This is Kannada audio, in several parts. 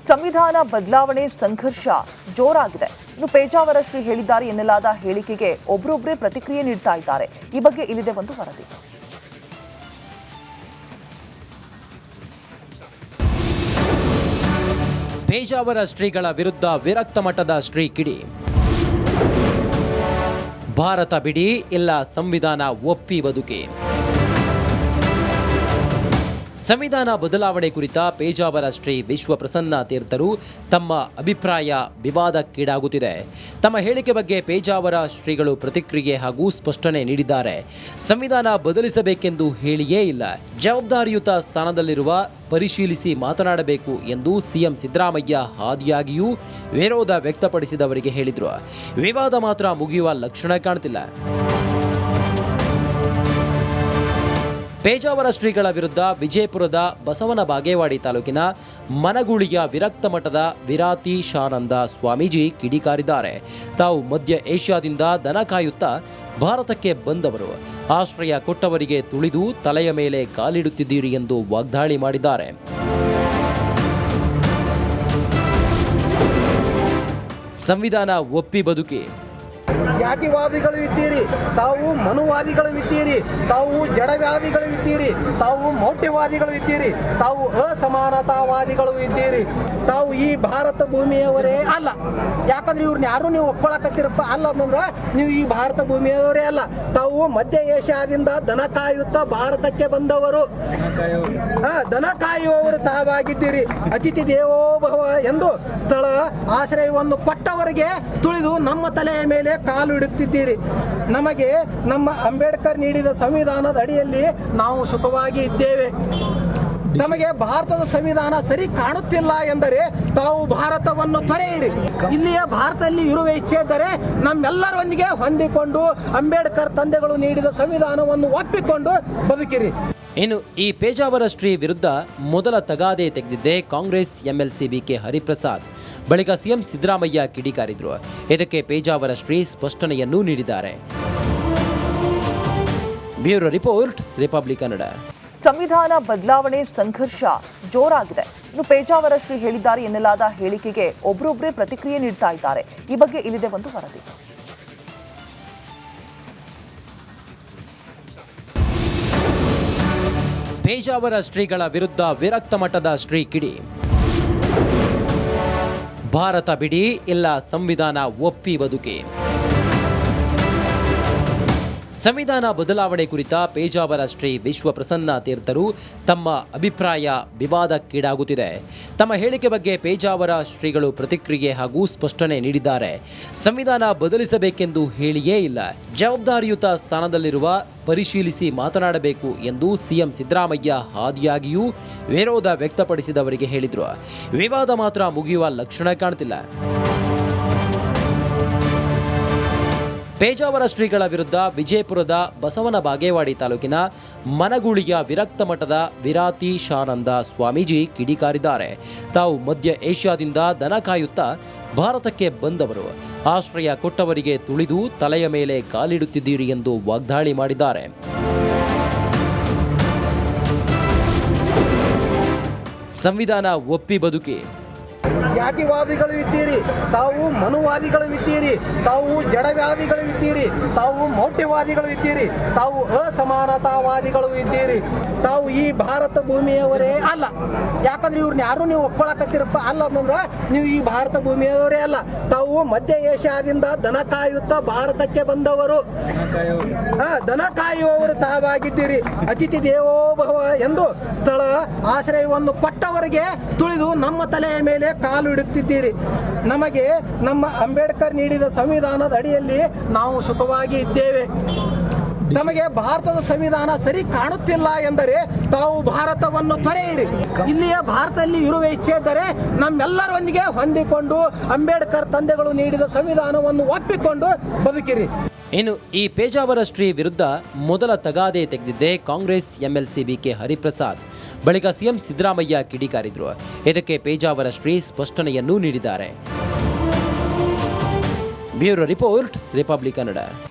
ಸಂವಿಧಾನ ಬದಲಾವಣೆ ಸಂಘರ್ಷ ಜೋರಾಗಿದೆ. ಇನ್ನು ಪೇಜಾವರ ಶ್ರೀ ಹೇಳಿದ್ದಾರೆ ಎನ್ನಲಾದ ಹೇಳಿಕೆಗೆ ಒಬ್ಬರೊಬ್ಬರೇ ಪ್ರತಿಕ್ರಿಯೆ ನೀಡ್ತಾ ಇದ್ದಾರೆ. ಈ ಬಗ್ಗೆ ಇಲ್ಲಿದೆ ಒಂದು ವರದಿ. ಪೇಜಾವರ ಶ್ರೀಗಳ ವಿರುದ್ಧ ವಿರಕ್ತ ಮಠದ ಶ್ರೀ ಕಿಡಿ. ಭಾರತ ಬಿಡಿ ಇಲ್ಲ ಸಂವಿಧಾನ ಒಪ್ಪಿ ಬದುಕಿ. ಸಂವಿಧಾನ ಬದಲಾವಣೆ ಕುರಿತ ಪೇಜಾವರ ಶ್ರೀ ವಿಶ್ವಪ್ರಸನ್ನ ತೀರ್ಥರು ತಮ್ಮ ಅಭಿಪ್ರಾಯ ವಿವಾದಕ್ಕೀಡಾಗುತ್ತಿದೆ. ತಮ್ಮ ಹೇಳಿಕೆ ಬಗ್ಗೆ ಪೇಜಾವರ ಶ್ರೀಗಳು ಪ್ರತಿಕ್ರಿಯೆ ಹಾಗೂ ಸ್ಪಷ್ಟನೆ ನೀಡಿದ್ದಾರೆ. ಸಂವಿಧಾನ ಬದಲಿಸಬೇಕೆಂದು ಹೇಳಿಯೇ ಇಲ್ಲ, ಜವಾಬ್ದಾರಿಯುತ ಸ್ಥಾನದಲ್ಲಿರುವ ಪರಿಶೀಲಿಸಿ ಮಾತನಾಡಬೇಕು ಎಂದು ಸಿಎಂ ಸಿದ್ದರಾಮಯ್ಯ ಆದಿಯಾಗಿಯೂ ವಿರೋಧ ವ್ಯಕ್ತಪಡಿಸಿದವರಿಗೆ ಹೇಳಿದರು. ವಿವಾದ ಮಾತ್ರ ಮುಗಿಯುವ ಲಕ್ಷಣ ಕಾಣ್ತಿಲ್ಲ. ಪೇಜಾವರ ಶ್ರೀಗಳ ವಿರುದ್ಧ ವಿಜಯಪುರದ ಬಸವನ ಬಾಗೇವಾಡಿ ತಾಲೂಕಿನ ಮನಗೂಳಿಯ ವಿರಕ್ತ ಮಠದ ವಿರಾತೀಶಾನಂದ ಸ್ವಾಮೀಜಿ ಕಿಡಿಕಾರಿದ್ದಾರೆ. ತಾವು ಮಧ್ಯ ಏಷ್ಯಾದಿಂದ ದನ ಕಾಯುತ್ತಾ ಭಾರತಕ್ಕೆ ಬಂದವರು, ಆಶ್ರಯ ಕೊಟ್ಟವರಿಗೆ ತುಳಿದು ತಲೆಯ ಮೇಲೆ ಕಾಲಿಡುತ್ತಿದ್ದೀರಿ ಎಂದು ವಾಗ್ದಾಳಿ ಮಾಡಿದ್ದಾರೆ. ಸಂವಿಧಾನ ಒಪ್ಪಿ ಬದುಕಿ. ಜಾತಿವಾದಿಗಳು ಇದ್ದೀರಿ, ತಾವು ಮನುವಾದಿಗಳು ಇದ್ದೀರಿ, ತಾವು ಜಡವ್ಯಾದಿಗಳು ಇದ್ದೀರಿ, ತಾವು ಮೌಢ್ಯವಾದಿಗಳು ಇದ್ದೀರಿ, ತಾವು ಅಸಮಾನತಾವಾದಿಗಳು ಇದ್ದೀರಿ. ತಾವು ಈ ಭಾರತ ಭೂಮಿಯವರೇ ಅಲ್ಲ. ಯಾಕಂದ್ರೆ ಇವ್ರನ್ನ ಯಾರು ನೀವು ಒಪ್ಕೊಳಕತ್ತೀರಪ್ಪ ಅಲ್ಲ ಅಂದ್ರೆ ನೀವು ಈ ಭಾರತ ಭೂಮಿಯವರೇ ಅಲ್ಲ. ತಾವು ಮಧ್ಯ ಏಷ್ಯಾದಿಂದ ದನ ಕಾಯುತ್ತಾ ಭಾರತಕ್ಕೆ ಬಂದವರು, ದನ ಕಾಯುವವರು ತಾವಾಗಿದ್ದೀರಿ. ಅತಿಥಿ ದೇವೋಭವ ಎಂದು ಸ್ಥಳ ಆಶ್ರಯವನ್ನು ಕೊಟ್ಟವರಿಗೆ ತುಳಿದು ನಮ್ಮ ತಲೆಯ ಮೇಲೆ ಕಾಲು ಇಡುತ್ತಿದ್ದೀರಿ. ನಮಗೆ ನಮ್ಮ ಅಂಬೇಡ್ಕರ್ ನೀಡಿದ ಸಂವಿಧಾನದ ಅಡಿಯಲ್ಲಿ ನಾವು ಸುಖವಾಗಿ ಇದ್ದೇವೆ. ನಮಗೆ ಭಾರತದ ಸಂವಿಧಾನ ಸರಿ ಕಾಣುತ್ತಿಲ್ಲ ಎಂದರೆ ತಾವು ಭಾರತವನ್ನು ತೊರೆಯಿರಿ. ಇಲ್ಲಿಯ ಭಾರತದಲ್ಲಿ ಇರುವ ಇಚ್ಛೆ ಇದ್ದರೆ ನಮ್ಮೆಲ್ಲರೊಂದಿಗೆ ಹೊಂದಿಕೊಂಡು ಅಂಬೇಡ್ಕರ್ ತಂದೆಗಳು ನೀಡಿದ ಸಂವಿಧಾನವನ್ನು ಒಪ್ಪಿಕೊಂಡು ಬದುಕಿರಿ. ಇನ್ನು ಈ ಪೇಜಾವರ ಶ್ರೀ ವಿರುದ್ಧ ಮೊದಲ ತಗಾದೆ ತೆಗೆದಿದ್ದೆ ಕಾಂಗ್ರೆಸ್ ಎಂಎಲ್ಸಿ ಬಿಕೆ ಹರಿಪ್ರಸಾದ್. ಬಳಿಕ ಸಿಎಂ ಸಿದ್ದರಾಮಯ್ಯ ಕಿಡಿಕಾರಿದ್ರು. ಇದಕ್ಕೆ ಪೇಜಾವರ ಶ್ರೀ ಸ್ಪಷ್ಟನೆಯನ್ನೂ ನೀಡಿದ್ದಾರೆ. Bureau report, republic Kannada. ಸಂವಿಧಾನ ಬದಲಾವಣೆ ಸಂಘರ್ಷ ಜೋರಾಗಿದೆ. ಇನ್ನು ಪೇಜಾವರ ಶ್ರೀ ಹೇಳಿದ್ದಾರೆ ಎನ್ನಲಾದ ಹೇಳಿಕೆಗೆ ಒಬ್ಬರೊಬ್ಬರೇ ಪ್ರತಿಕ್ರಿಯೆ ನೀಡ್ತಾ ಇದ್ದಾರೆ. ಈ ಬಗ್ಗೆ ಇಲ್ಲಿದೆ ಒಂದು ವರದಿ. ಪೇಜಾವರ ಶ್ರೀಗಳ ವಿರುದ್ಧ ವಿರಕ್ತ ಮಠದ ಶ್ರೀ ಕಿಡಿ. ಭಾರತ ಬಿಡಿ ಇಲ್ಲ ಸಂವಿಧಾನ ಒಪ್ಪಿ ಬದುಕಿ. ಸಂವಿಧಾನ ಬದಲಾವಣೆ ಕುರಿತ ಪೇಜಾವರ ಶ್ರೀ ವಿಶ್ವಪ್ರಸನ್ನ ತೀರ್ಥರು ತಮ್ಮ ಅಭಿಪ್ರಾಯ ವಿವಾದಕ್ಕೀಡಾಗುತ್ತಿದೆ. ತಮ್ಮ ಹೇಳಿಕೆ ಬಗ್ಗೆ ಪೇಜಾವರ ಶ್ರೀಗಳು ಪ್ರತಿಕ್ರಿಯೆ ಹಾಗೂ ಸ್ಪಷ್ಟನೆ ನೀಡಿದ್ದಾರೆ. ಸಂವಿಧಾನ ಬದಲಿಸಬೇಕೆಂದು ಹೇಳಿಯೇ ಇಲ್ಲ, ಜವಾಬ್ದಾರಿಯುತ ಸ್ಥಾನದಲ್ಲಿರುವ ಪರಿಶೀಲಿಸಿ ಮಾತನಾಡಬೇಕು ಎಂದು ಸಿಎಂ ಸಿದ್ದರಾಮಯ್ಯ ಆದಿಯಾಗಿಯೂ ವಿರೋಧ ವ್ಯಕ್ತಪಡಿಸಿದವರಿಗೆ ಹೇಳಿದರು. ವಿವಾದ ಮಾತ್ರ ಮುಗಿಯುವ ಲಕ್ಷಣ ಕಾಣ್ತಿಲ್ಲ. ಪೇಜಾವರ ಶ್ರೀಗಳ ವಿರುದ್ಧ ವಿಜಯಪುರದ ಬಸವನ ಬಾಗೇವಾಡಿ ತಾಲೂಕಿನ ಮನಗೂಳಿಯ ವಿರಕ್ತ ಮಠದ ವಿರಾತೀಶಾನಂದ ಸ್ವಾಮೀಜಿ ಕಿಡಿಕಾರಿದ್ದಾರೆ. ತಾವು ಮಧ್ಯ ಏಷ್ಯಾದಿಂದ ದನ ಕಾಯುತ್ತಾ ಭಾರತಕ್ಕೆ ಬಂದವರು, ಆಶ್ರಯ ಕೊಟ್ಟವರಿಗೆ ತುಳಿದು ತಲೆಯ ಮೇಲೆ ಕಾಲಿಡುತ್ತಿದ್ದೀರಿ ಎಂದು ವಾಗ್ದಾಳಿ ಮಾಡಿದ್ದಾರೆ. ಸಂವಿಧಾನ ಒಪ್ಪಿ ಬದುಕಿ. ಜಾತಿವಾದಿಗಳು ಇದ್ದೀರಿ, ತಾವು ಮನುವಾದಿಗಳು ಇದ್ದೀರಿ, ತಾವು ಜಡವ್ಯಾದಿಗಳು ಇದ್ದೀರಿ, ತಾವು ಮೌಢ್ಯವಾದಿಗಳು ಇದ್ದೀರಿ, ತಾವು ಅಸಮಾನತಾವಾದಿಗಳು ಇದ್ದೀರಿ. ತಾವು ಈ ಭಾರತ ಭೂಮಿಯವರೇ ಅಲ್ಲ. ಯಾಕಂದ್ರೆ ಇವ್ರನ್ನ ಯಾರು ನೀವು ಒಪ್ಕೊಳಕತ್ತೀರಪ್ಪ ಅಲ್ಲ ಅಂದ್ರೆ ನೀವು ಈ ಭಾರತ ಭೂಮಿಯವರೇ ಅಲ್ಲ. ತಾವು ಮಧ್ಯ ಏಷ್ಯಾದಿಂದ ದನ ಕಾಯುತ್ತಾ ಭಾರತಕ್ಕೆ ಬಂದವರು, ದನ ಕಾಯುವವರು ತಾವಾಗಿದ್ದೀರಿ. ಅತಿಥಿ ದೇವೋಭವ ಎಂದು ಸ್ಥಳ ಆಶ್ರಯವನ್ನು ಕೊಟ್ಟವರಿಗೆ ತುಳಿದು ನಮ್ಮ ತಲೆಯ ಮೇಲೆ ಕಾಲು ಇಡುತ್ತಿದ್ದೀರಿ. ನಮಗೆ ನಮ್ಮ ಅಂಬೇಡ್ಕರ್ ನೀಡಿದ ಸಂವಿಧಾನದ ಅಡಿಯಲ್ಲಿ ನಾವು ಸುಖವಾಗಿ ಇದ್ದೇವೆ. ನಮಗೆ ಭಾರತದ ಸಂವಿಧಾನ ಸರಿ ಕಾಣುತ್ತಿಲ್ಲ ಎಂದರೆ ತಾವು ಭಾರತವನ್ನು ತೊರೆಯಿರಿ. ಇಲ್ಲಿಯ ಭಾರತದಲ್ಲಿ ಇರುವ ಇಚ್ಛೆ ಇದ್ದರೆ ನಮ್ಮೆಲ್ಲರೊಂದಿಗೆ ಹೊಂದಿಕೊಂಡು ಅಂಬೇಡ್ಕರ್ ತಂದೆಗಳು ನೀಡಿದ ಸಂವಿಧಾನವನ್ನು ಒಪ್ಪಿಕೊಂಡು ಬದುಕಿರಿ. ಇನ್ನು ಈ ಪೇಜಾವರ ಶ್ರೀ ವಿರುದ್ಧ ಮೊದಲ ತಗಾದೆ ತೆಗೆದಿದ್ದೆ ಕಾಂಗ್ರೆಸ್ ಎಂಎಲ್ಸಿ ಬಿಕೆ ಹರಿಪ್ರಸಾದ್. ಬಳಿಕ ಸಿಎಂ ಸಿದ್ದರಾಮಯ್ಯ ಕಿಡಿಕಾರಿದ್ರು. ಇದಕ್ಕೆ ಪೇಜಾವರ ಶ್ರೀ ಸ್ಪಷ್ಟನೆಯನ್ನೂ ನೀಡಿದ್ದಾರೆ. Bureau report, republic Kannada.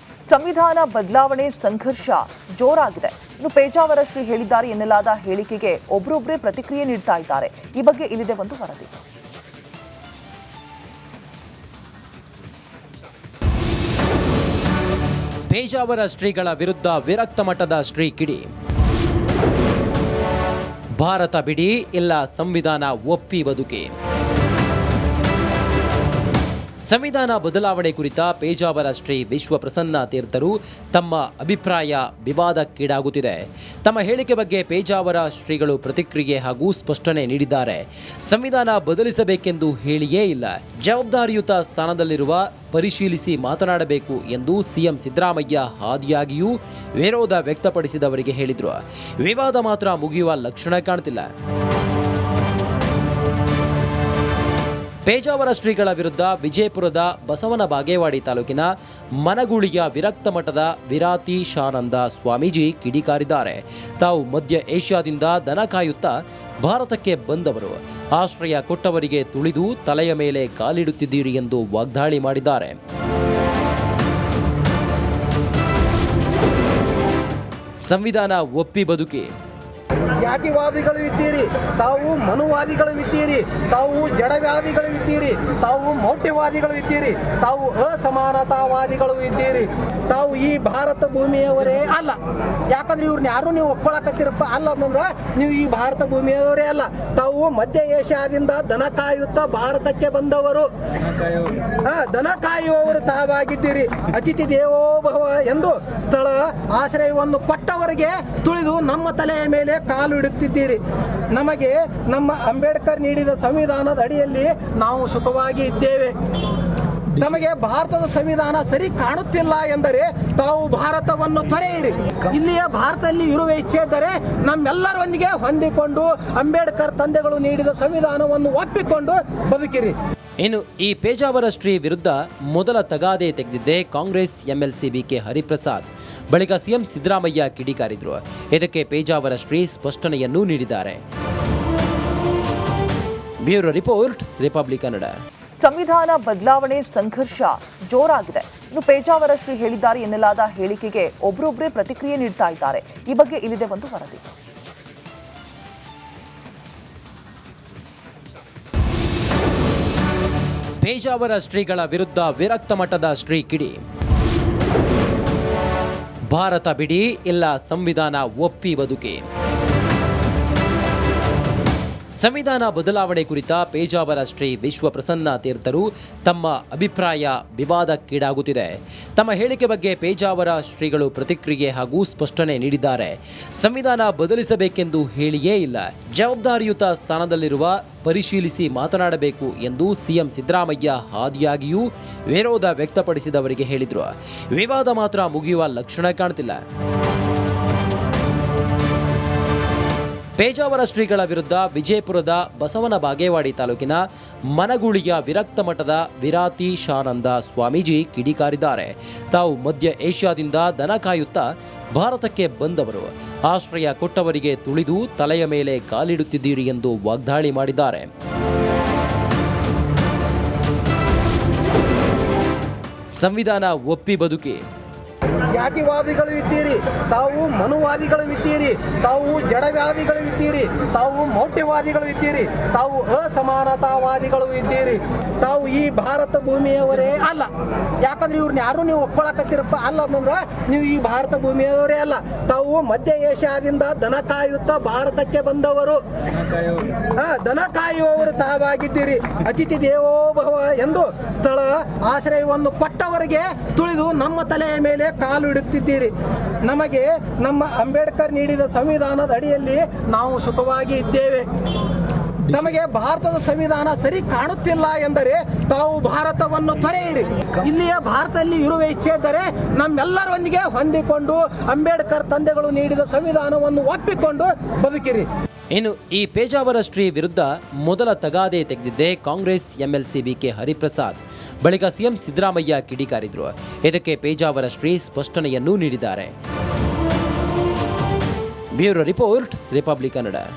ಸಂವಿಧಾನ ಬದಲಾವಣೆ ಸಂಘರ್ಷ ಜೋರಾಗಿದೆ. ಇನ್ನು ಪೇಜಾವರ ಶ್ರೀ ಹೇಳಿದ್ದಾರೆ ಎನ್ನಲಾದ ಹೇಳಿಕೆಗೆ ಒಬ್ಬರೊಬ್ಬರೇ ಪ್ರತಿಕ್ರಿಯೆ ನೀಡ್ತಾ ಇದ್ದಾರೆ. ಈ ಬಗ್ಗೆ ಇಲ್ಲಿದೆ ಒಂದು ವರದಿ. ಪೇಜಾವರ ಶ್ರೀಗಳ ವಿರುದ್ಧ ವಿರಕ್ತ ಮಠದ ಶ್ರೀ ಕಿಡಿ. ಭಾರತ ಬಿಡಿ ಇಲ್ಲ ಸಂವಿಧಾನ ಒಪ್ಪಿ ಬದುಕಿ. ಸಂವಿಧಾನ ಬದಲಾವಣೆ ಕುರಿತ ಪೇಜಾವರ ಶ್ರೀ ವಿಶ್ವಪ್ರಸನ್ನ ತೀರ್ಥರು ತಮ್ಮ ಅಭಿಪ್ರಾಯ ವಿವಾದಕ್ಕೀಡಾಗುತ್ತಿದೆ. ತಮ್ಮ ಹೇಳಿಕೆ ಬಗ್ಗೆ ಪೇಜಾವರ ಶ್ರೀಗಳು ಪ್ರತಿಕ್ರಿಯೆ ಹಾಗೂ ಸ್ಪಷ್ಟನೆ ನೀಡಿದ್ದಾರೆ. ಸಂವಿಧಾನ ಬದಲಿಸಬೇಕೆಂದು ಹೇಳಿಯೇ ಇಲ್ಲ, ಜವಾಬ್ದಾರಿಯುತ ಸ್ಥಾನದಲ್ಲಿರುವ ಪರಿಶೀಲಿಸಿ ಮಾತನಾಡಬೇಕು ಎಂದು ಸಿಎಂ ಸಿದ್ದರಾಮಯ್ಯ ಹಾದಿಯಾಗಿಯೂ ವಿರೋಧ ವ್ಯಕ್ತಪಡಿಸಿದವರಿಗೆ ಹೇಳಿದರು. ವಿವಾದ ಮಾತ್ರ ಮುಗಿಯುವ ಲಕ್ಷಣ ಕಾಣ್ತಿಲ್ಲ. ಪೇಜಾವರ ಶ್ರೀಗಳ ವಿರುದ್ಧ ವಿಜಯಪುರದ ಬಸವನ ಬಾಗೇವಾಡಿ ತಾಲೂಕಿನ ಮನಗೂಳಿಯ ವಿರಕ್ತ ಮಠದ ವಿರಾತೀಶಾನಂದ ಸ್ವಾಮೀಜಿ ಕಿಡಿಕಾರಿದ್ದಾರೆ. ತಾವು ಮಧ್ಯ ಏಷ್ಯಾದಿಂದ ದನ ಕಾಯುತ್ತಾ ಭಾರತಕ್ಕೆ ಬಂದವರು, ಆಶ್ರಯ ಕೊಟ್ಟವರಿಗೆ ತುಳಿದು ತಲೆಯ ಮೇಲೆ ಕಾಲಿಡುತ್ತಿದ್ದೀರಿ ಎಂದು ವಾಗ್ದಾಳಿ ಮಾಡಿದ್ದಾರೆ. ಸಂವಿಧಾನ ಒಪ್ಪಿ ಬದುಕಿ. ಜಾತಿವಾದಿಗಳು ಇದ್ದೀರಿ, ತಾವು ಮನುವಾದಿಗಳು ಇದ್ದೀರಿ, ತಾವು ಜಡವಾದಿಗಳು ಇದ್ದೀರಿ, ತಾವು ಮೌಢ್ಯವಾದಿಗಳು ಇದ್ದೀರಿ, ತಾವು ಅಸಮಾನತಾವಾದಿಗಳು ಇದ್ದೀರಿ. ತಾವು ಈ ಭಾರತ ಭೂಮಿಯವರೇ ಅಲ್ಲ. ಯಾಕಂದ್ರೆ ಇವ್ರನ್ನ ಯಾರು ನೀವು ಒಪ್ಕೊಳಕತ್ತೀರಪ್ಪ ಅಲ್ಲ ಅಂದ್ರೆ ನೀವು ಈ ಭಾರತ ಭೂಮಿಯವರೇ ಅಲ್ಲ. ತಾವು ಮಧ್ಯ ಏಷ್ಯಾದಿಂದ ದನ ಕಾಯುತ್ತಾ ಭಾರತಕ್ಕೆ ಬಂದವರು, ದನ ಕಾಯುವವರು ತಾವಾಗಿದ್ದೀರಿ. ಅತಿಥಿ ದೇವೋಭವ ಎಂದು ಸ್ಥಳ ಆಶ್ರಯವನ್ನು ಕೊಟ್ಟವರಿಗೆ ತುಳಿದು ನಮ್ಮ ತಲೆಯ ಮೇಲೆ ಕಾಲು ಇಡುತ್ತಿದ್ದೀರಿ. ನಮಗೆ ನಮ್ಮ ಅಂಬೇಡ್ಕರ್ ನೀಡಿದ ಸಂವಿಧಾನದ ಅಡಿಯಲ್ಲಿ ನಾವು ಸುಖವಾಗಿ ಇದ್ದೇವೆ. ನಮಗೆ ಭಾರತದ ಸಂವಿಧಾನ ಸರಿ ಕಾಣುತ್ತಿಲ್ಲ ಎಂದರೆ ತಾವು ಭಾರತವನ್ನು ತೊರೆಯಿರಿ. ಇಲ್ಲಿಯ ಭಾರತದಲ್ಲಿ ಇರುವ ಇಚ್ಛೆ ಇದ್ದರೆ ನಮ್ಮೆಲ್ಲರೊಂದಿಗೆ ಹೊಂದಿಕೊಂಡು ಅಂಬೇಡ್ಕರ್ ತಂದೆಗಳು ನೀಡಿದ ಸಂವಿಧಾನವನ್ನು ಒಪ್ಪಿಕೊಂಡು ಬದುಕಿರಿ. ಇನ್ನು ಈ ಪೇಜಾವರ ಶ್ರೀ ವಿರುದ್ಧ ಮೊದಲ ತಗಾದೆ ತೆಗೆದಿದ್ದೆ ಕಾಂಗ್ರೆಸ್ ಎಂಎಲ್ಸಿ ಬಿಕೆ ಹರಿಪ್ರಸಾದ್. ಬಳಿಕ ಸಿಎಂ ಸಿದ್ದರಾಮಯ್ಯ ಕಿಡಿಕಾರಿದ್ರು. ಇದಕ್ಕೆ ಪೇಜಾವರ ಶ್ರೀ ಸ್ಪಷ್ಟನೆಯನ್ನೂ ನೀಡಿದ್ದಾರೆ. Bureau report, republic Kannada. ಸಂವಿಧಾನ ಬದಲಾವಣೆ ಸಂಘರ್ಷ ಜೋರಾಗಿದೆ. ಇನ್ನು ಪೇಜಾವರ ಶ್ರೀ ಹೇಳಿದ್ದಾರೆ ಎನ್ನಲಾದ ಹೇಳಿಕೆಗೆ ಒಬ್ಬರೊಬ್ಬರೇ ಪ್ರತಿಕ್ರಿಯೆ ನೀಡ್ತಾ ಇದ್ದಾರೆ. ಈ ಬಗ್ಗೆ ಇಲ್ಲಿದೆ ಒಂದು ವರದಿ. ಪೇಜಾವರ ಶ್ರೀಗಳ ವಿರುದ್ಧ ವಿರಕ್ತ ಮಠದ ಶ್ರೀ ಕಿಡಿ. ಭಾರತ ಬಿಡಿ ಇಲ್ಲ ಸಂವಿಧಾನ ಒಪ್ಪಿ ಬದುಕಿ. ಸಂವಿಧಾನ ಬದಲಾವಣೆ ಕುರಿತ ಪೇಜಾವರ ಶ್ರೀ ವಿಶ್ವಪ್ರಸನ್ನ ತೀರ್ಥರು ತಮ್ಮ ಅಭಿಪ್ರಾಯ ವಿವಾದಕ್ಕೀಡಾಗುತ್ತಿದೆ. ತಮ್ಮ ಹೇಳಿಕೆ ಬಗ್ಗೆ ಪೇಜಾವರ ಶ್ರೀಗಳು ಪ್ರತಿಕ್ರಿಯೆ ಹಾಗೂ ಸ್ಪಷ್ಟನೆ ನೀಡಿದ್ದಾರೆ. ಸಂವಿಧಾನ ಬದಲಿಸಬೇಕೆಂದು ಹೇಳಿಯೇ ಇಲ್ಲ, ಜವಾಬ್ದಾರಿಯುತ ಸ್ಥಾನದಲ್ಲಿರುವ ಪರಿಶೀಲಿಸಿ ಮಾತನಾಡಬೇಕು ಎಂದು ಸಿಎಂ ಸಿದ್ದರಾಮಯ್ಯ ಹಾದಿಯಾಗಿಯೂ ವಿರೋಧ ವ್ಯಕ್ತಪಡಿಸಿದವರಿಗೆ ಹೇಳಿದರು. ವಿವಾದ ಮಾತ್ರ ಮುಗಿಯುವ ಲಕ್ಷಣ ಕಾಣ್ತಿಲ್ಲ. ಪೇಜಾವರ ಶ್ರೀಗಳ ವಿರುದ್ಧ ವಿಜಯಪುರದ ಬಸವನ ಬಾಗೇವಾಡಿ ತಾಲೂಕಿನ ಮನಗೂಳಿಯ ವಿರಕ್ತ ಮಠದ ವಿರಾತೀಶಾನಂದ ಸ್ವಾಮೀಜಿ ಕಿಡಿಕಾರಿದ್ದಾರೆ. ತಾವು ಮಧ್ಯ ಏಷ್ಯಾದಿಂದ ದನ ಕಾಯುತ್ತಾ ಭಾರತಕ್ಕೆ ಬಂದವರು, ಆಶ್ರಯ ಕೊಟ್ಟವರಿಗೆ ತುಳಿದು ತಲೆಯ ಮೇಲೆ ಕಾಲಿಡುತ್ತಿದ್ದೀರಿ ಎಂದು ವಾಗ್ದಾಳಿ ಮಾಡಿದ್ದಾರೆ. ಸಂವಿಧಾನ ಒಪ್ಪಿ ಬದುಕಿ. ಜಾತಿವಾದಿಗಳು ಇದ್ದೀರಿ, ತಾವು ಮನುವಾದಿಗಳು ಇದ್ದೀರಿ, ತಾವು ಜಡವಾದಿಗಳು ಇದ್ದೀರಿ, ತಾವು ಮೌಢ್ಯವಾದಿಗಳು ಇದ್ದೀರಿ, ತಾವು ಅಸಮಾನತಾವಾದಿಗಳು ಇದ್ದೀರಿ. ತಾವು ಈ ಭಾರತ ಭೂಮಿಯವರೇ ಅಲ್ಲ. ಯಾಕಂದ್ರೆ ಇವ್ರನ್ನ ಯಾರು ನೀವು ಒಪ್ಕೊಳಕತ್ತೀರಪ್ಪ ಅಲ್ಲ ಅಂದ್ರೆ ನೀವು ಈ ಭಾರತ ಭೂಮಿಯವರೇ ಅಲ್ಲ. ತಾವು ಮಧ್ಯ ಏಷ್ಯಾದಿಂದ ದನ ಕಾಯುತ್ತಾ ಭಾರತಕ್ಕೆ ಬಂದವರು, ದನ ಕಾಯುವವರು ತಾವಾಗಿದ್ದೀರಿ. ಅತಿಥಿ ದೇವೋಭವ ಎಂದು ಸ್ಥಳ ಆಶ್ರಯವನ್ನು ಕೊಟ್ಟವರಿಗೆ ತುಳಿದು ನಮ್ಮ ತಲೆಯ ಮೇಲೆ ಕಾಲು ಇಡುತ್ತಿದ್ದೀರಿ. ನಮಗೆ ನಮ್ಮ ಅಂಬೇಡ್ಕರ್ ನೀಡಿದ ಸಂವಿಧಾನದ ಅಡಿಯಲ್ಲಿ ನಾವು ಸುಖವಾಗಿ ಇದ್ದೇವೆ. ನಮಗೆ ಭಾರತದ ಸಂವಿಧಾನ ಸರಿ ಕಾಣುತ್ತಿಲ್ಲ ಎಂದರೆ ತಾವು ಭಾರತವನ್ನು ತೊರೆಯಿರಿ. ಇಲ್ಲಿಯ ಭಾರತದಲ್ಲಿ ಇರುವ ಇಚ್ಛೆ ಇದ್ದರೆ ನಮ್ಮೆಲ್ಲರೊಂದಿಗೆ ಹೊಂದಿಕೊಂಡು ಅಂಬೇಡ್ಕರ್ ತಂದೆಗಳು ನೀಡಿದ ಸಂವಿಧಾನವನ್ನು ಒಪ್ಪಿಕೊಂಡು ಬದುಕಿರಿ. ಇನ್ನು ಈ ಪೇಜಾವರ ಶ್ರೀ ವಿರುದ್ಧ ಮೊದಲ ತಗಾದೆ ತೆಗೆದಿದ್ದೆ ಕಾಂಗ್ರೆಸ್ ಎಂಎಲ್ಸಿ ಬಿಕೆ ಹರಿಪ್ರಸಾದ್. ಬಳಿಕ ಸಿಎಂ ಸಿದ್ದರಾಮಯ್ಯ ಕಿಡಿಕಾರಿದ್ರು. ಇದಕ್ಕೆ ಪೇಜಾವರ ಶ್ರೀ ಸ್ಪಷ್ಟನೆಯನ್ನೂ ನೀಡಿದ್ದಾರೆ. Bureau report, republic Kannada.